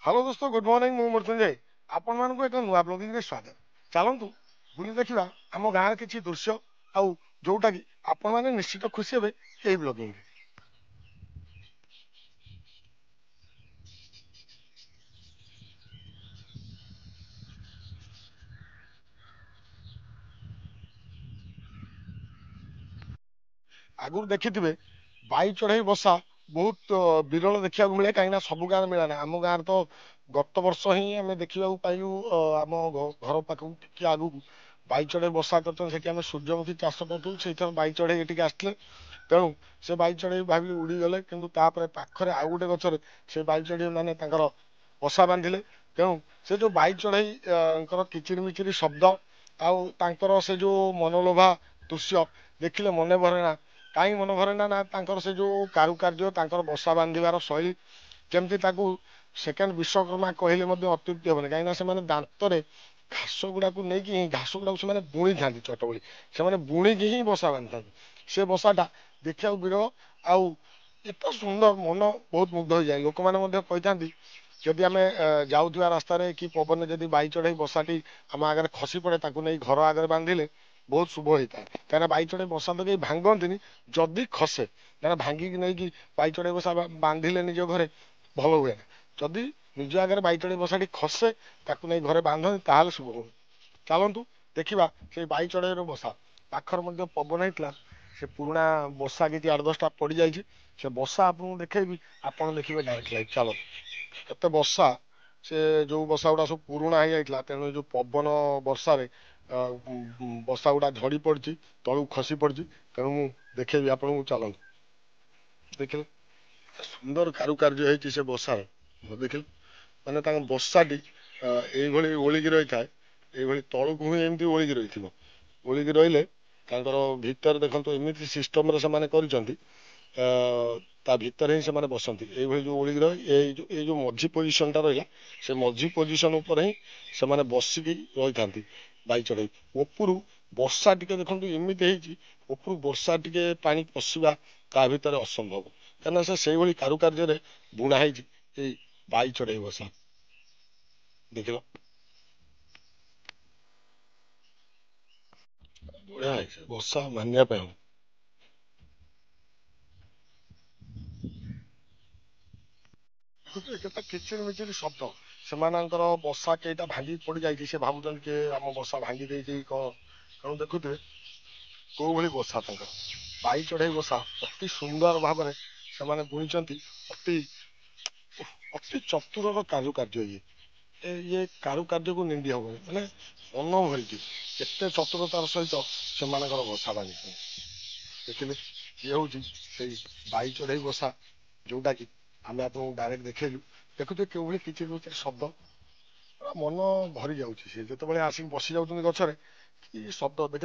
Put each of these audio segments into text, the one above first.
Hello दोस्तों good morning मु मृत्युंजय आपण मानक एक नुआ ब्लॉगिंग रे स्वागत चलतु बुली देखा आम गाँव किसी दृश्य आउ जोटा कि आपण मैंने निश्चित खुशी हे यही ब्लॉगिंग रे। आगुरी देखिथे बाई चढ़ई बसा बहुत विरल देखा मिले कहीं सब गाँव मिला ना आम गाँव तो गत वर्ष ही आम देखा पाइलु आम घर पाख टे आगू बाई चढ़ई बसा कर सूर्यमुखी चाष करूँ से बाई चढ़ई ये आसते तेणु से बाई चढ़ई भावी उड़ीगले कि पाखरे आउ गोटे गचर से बाई चढ़ई मैंने बसा बांधिले तेणु से जो बाई चढ़ई किचिर मिचिर शब्द आउ से जो मनोलोभा दृश्य देखिले मन भरे ना कहीं मन भरे ना ना से जो कारुकार्य बसा बांधार शैली केमती सेकेंड विश्वकर्मा कहले अत्युक्ति हेनी कहीं से दांतर घास गुड़ा को लेकिन घास गुड़ा से बुणी था चटबली से बुणिकी ही बसा बांधि था से बसाटा देखा विरल आउ एत सुंदर मन बहुत मुग्ध हो जाए लोक मैंने कहते जदि आम जाऊा रास्त कि पवन जदि बाई चढ़ई बसाटी आम आगे खसी पड़े नहीं घर आगे बांधिले बहुत शुभ होता है कहीं बाई चढ़ई बसा तो कहीं भांगती जदि खसे ना भांगिकी नहीं बाई चढ़ई बसा बांधिले निज घरे भल हुए ना जदि निज आगे बाई चढ़ई बसाटी खसे ताकू नहीं घरे बांधती ताल शुभ हुए चलतु देखा से बाई चढ़ई बसा पाखर पवन होता से पुराणा बसा कि 8-10टा पड़ जाए से बसा आपको देखेबी आपड़ देखिए डायरेक्ट लाइव चलो केते बसा से जो बसा गुड़ा सब पुराणा हो जाता तेणु जो पवन वर्षार बसा गुड़ा झड़ी पड़ी तलू खसी पड़ी तेणु मु देखेबी आपको चलतु देखिले सुंदर कारुकार्य है से बसार देखिले माने बसाटी ये ओलिकी रही था ये तलू ही एमती ओलिकी रही ओलिकी रही भितर देखो एमती सिस्टम ता भितर ही से बसती ये जो ओलिकी रही ये जो मझी पोजिशन टा रहा से मझी पोजिशन उपर ही से बसिकी रही था बाई चढ़ई उपरू वर्षा टिके देखो एमती उपरू वर्षा टिके पानी पशिबा ता भितर असंभव कहना से कारुकार्य बुणाई बाई चढ़ई बसा देख बढ़िया है बसा मानिया केते किचिर मिचिर शब्द सेमानଙ୍କର बसा केटा भांगी पड़ जाए से भावुन के आम बसा भांगी देती कौन तेणु देखुए कौ भली बसा बाई चढ़ई बसा अति सुंदर भाव से बुणी अति अति चतुर कारुकार्य ये कारुकार्य को निंदी हम मैंने मन भरी केते चतुरतार सहित से बसा बांधी देखिले ये हूँ बाई चढ़ई बसा जोटा कि आम आप डायरेक्ट देखलु देखुए क्यों किचिर मिचिर शब्द मन भरी जाऊँगी जो आसिक बसी जाऊँ गचर कि शब्द देख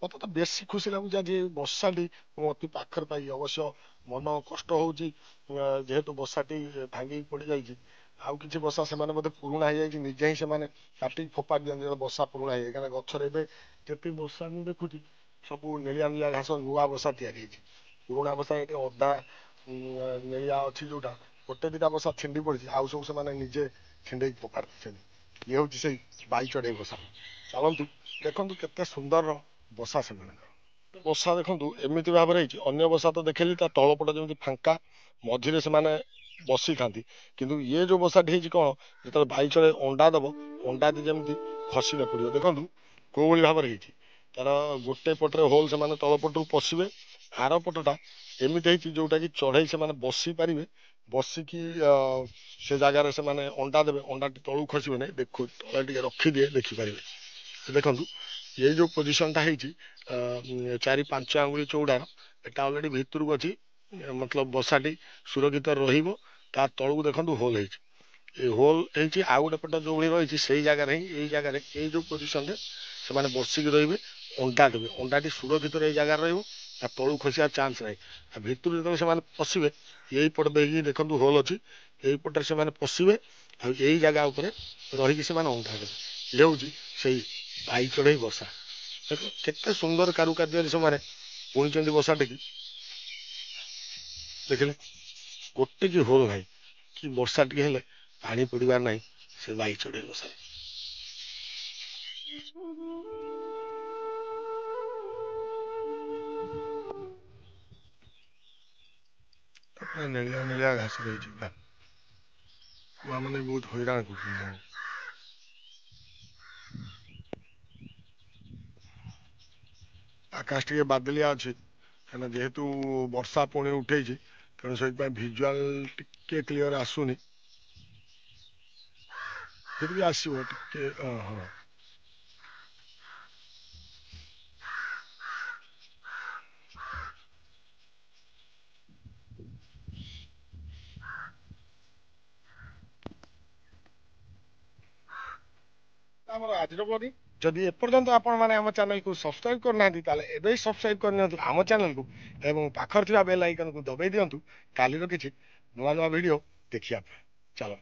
मत तो बेसी खुशी लगुच आज बसाटी अति पाखर पाई अवश्य मन कष्ट हो जेहेतु बसाटी भांगी पड़ जाए आउ कि बसा से पुराणा हो जाए निजे ही से काटी फोपाड़ी दिखते बसा पुराणा है कहीं गचर एवं बसा देखुची सब नेलिया नेलिया घास नुआ बसा तैयारी पुराणा बसा ये अदा नेलिया अच्छी जोटा गोटे दिटा बसा छिंडी पड़ी आउ सब से निजे छिंडे पकाड़ ये हूँ से बाई चढ़ई बसा चलतु देखु केते सुंदर बसा से बसा देखु एमती भाव अन्य बसा तो देखेली तलपट जमी फांका मझे से बसी था किंतु ये जो बसाटी कौन जो बाई चढ़ई अंडा दब अंडा जमी खसी न पड़ो देखु कौ भाव तार गोटे पटे होल से तलपटू पशिबे आर पटटा एमती जोटा कि चढ़ई से बसी पारे बसिकी से जगार से अंडा देवे अंडा तलू खसबे नहीं देखो तले रखिदिए देखिपारे देखु ये जो पोजिशन टा 4-5 आंगुली चौड़ार एटा अलरेडी भितर को अच्छी मतलब बसाटी सुरक्षित रा तलू देखो होल होल आउ गोटे पट जो रही से जगार ही जगार ये जो पोजिशन से बसिक रे अंडा देवे अंडाटी सुरक्षित ये जगार तलू खसार चान्स ना भितर जो पशिबे यही पट देखिए देखो होल अच्छी यही पटे से पशिबे यही जगह उपर रहीकि से अंडा देवे ये हूँ से बाई चढ़ई बसा देख केते सुंदर कारुकार्य से बुणी बसा टी देखिले गोटे कि होल ना कि वर्षा टी ପାଣି ପଡିବାର ନାହିଁ ସେ ବାଇ ଚଢେଇ ବସା। ନେଳିଆ ନେଳିଆ ଘାସ ରହିଛି ପୁରା। କୁଆ ମାନେ ବହୁତ ହଇରାଣ କରୁଛନ୍ତି। ଆକାଶ ଟିକେ ବାଦଲିଆ ଅଛି କାହିଁକିନା ଯେହେତୁ ବର୍ଷା ପୁଣି ଉଠେଇଛି ତେଣୁ ସେଥିପାଇଁ ଭିଜୁଆଲ ଟିକେ କ୍ଲିଅର ଆସୁନି। ଫିର ବି ଆସିବ ଟିକେ ହଁ। ଆମର ଆଜିର ବନି ଯଦି ଏପର୍ଯ୍ୟନ୍ତ ଆପଣମାନେ ଆମ ଚ୍ୟାନେଲକୁ ସବସ୍କ୍ରାଇବ କରିନାହାନ୍ତି ତାହେଲେ ଏବେ ସବସ୍କ୍ରାଇବ କରିନିଅନ୍ତୁ ଆମ ଚ୍ୟାନେଲକୁ ଏବଂ ପାଖରେ ଥିବା ବେଲ୍ ଆଇକନକୁ ଦବେଇ ଦିଅନ୍ତୁ କାଲିର କିଛି ନୂଆ ନୂଆ ଭିଡ଼ିଓ ଦେଖିବା ପାଇଁ। ଚାଲ।